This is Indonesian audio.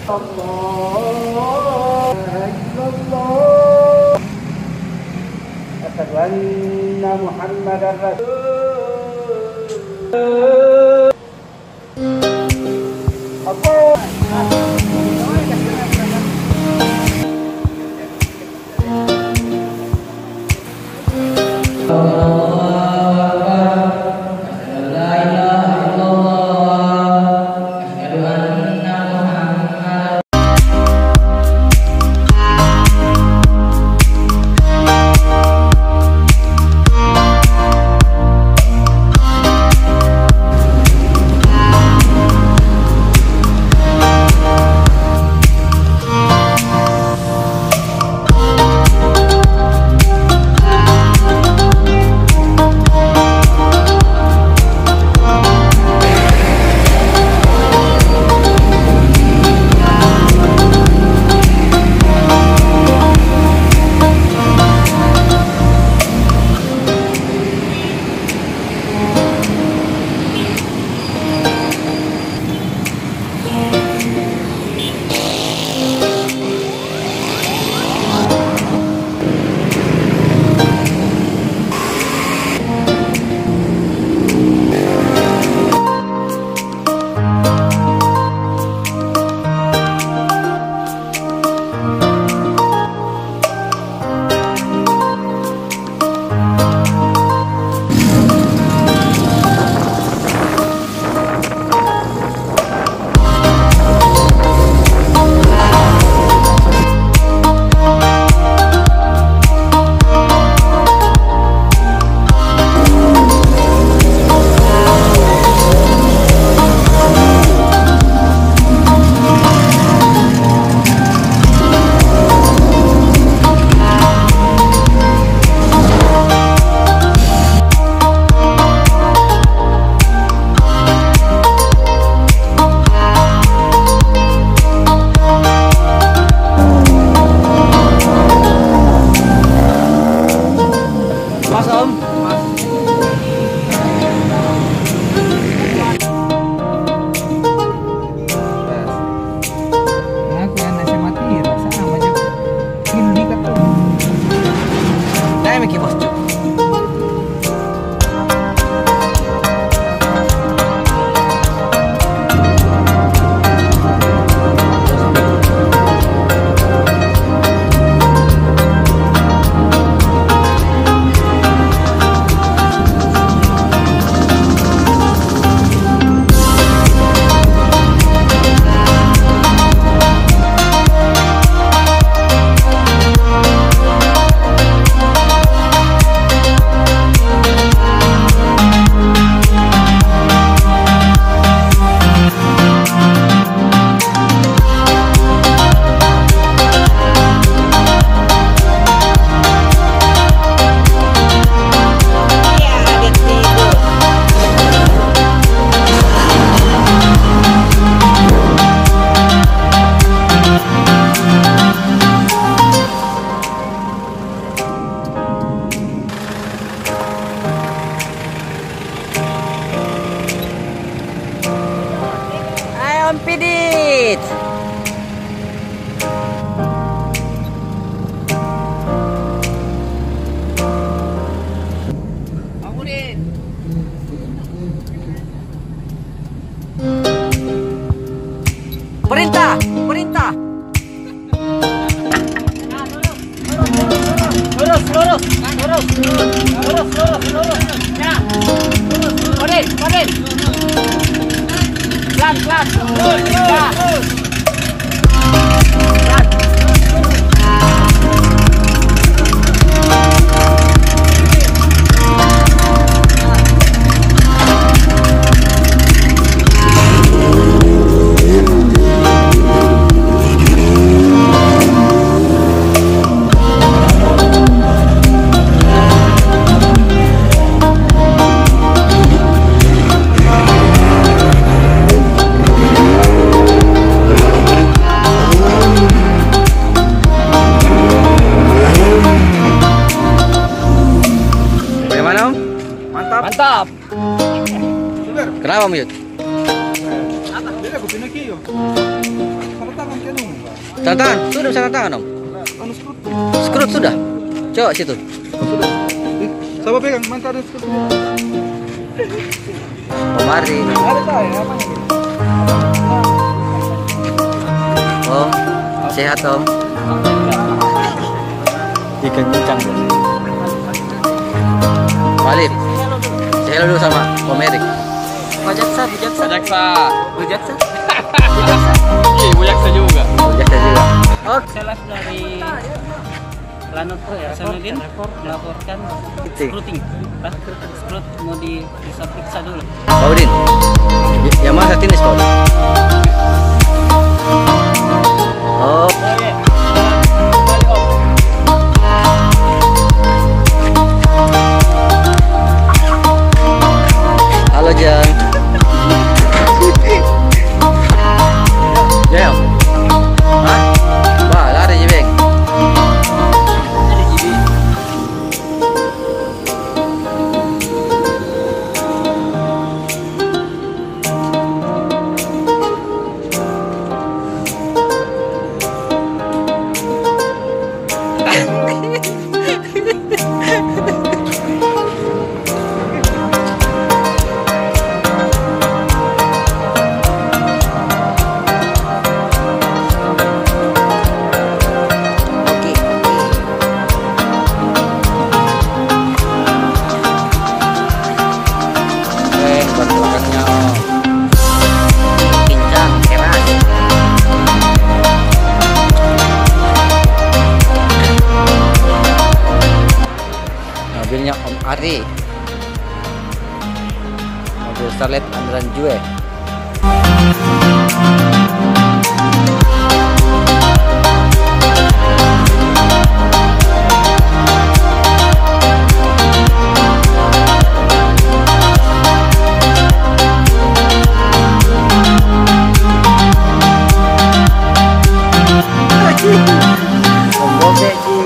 الله إلا الله أشهد أن محمدا رسول Om Pidit. Bangunin. Perintah, perintah. Lurus, lurus, lurus, lurus, lurus, lurus. Ya, lurus, Odin, Odin. Pelan, pelan, ya. Mantap. Kenapa, Muyut? Apa? Dia aku pindah kiyo. Apa Tanda tangan, sudah bisa tanda tangan om. Anu skut. Skrut sudah. Coba situ. Sudah. Coba pegang mantap ada skut. Oh mari. Ada saya apa ini? Om, sehat om. Ikan kencang bos. Balik. Saya hello dulu sama Om Erik. Bujaksa. Bujaksa. Iya, bujaksa juga. Bujaksa juga. Oh, saya live dari Lanut ya. Sanudin melaporkan scruting. Scrut mau diperiksa dulu. Paudin. Yang mana saat ini Paudin? Oh. Halo Jang. Jang. Hah? Wah, lari Jibeng. Mobilnya Om Ari, mobil Starlet Andran Jue. Om Bobe Ji.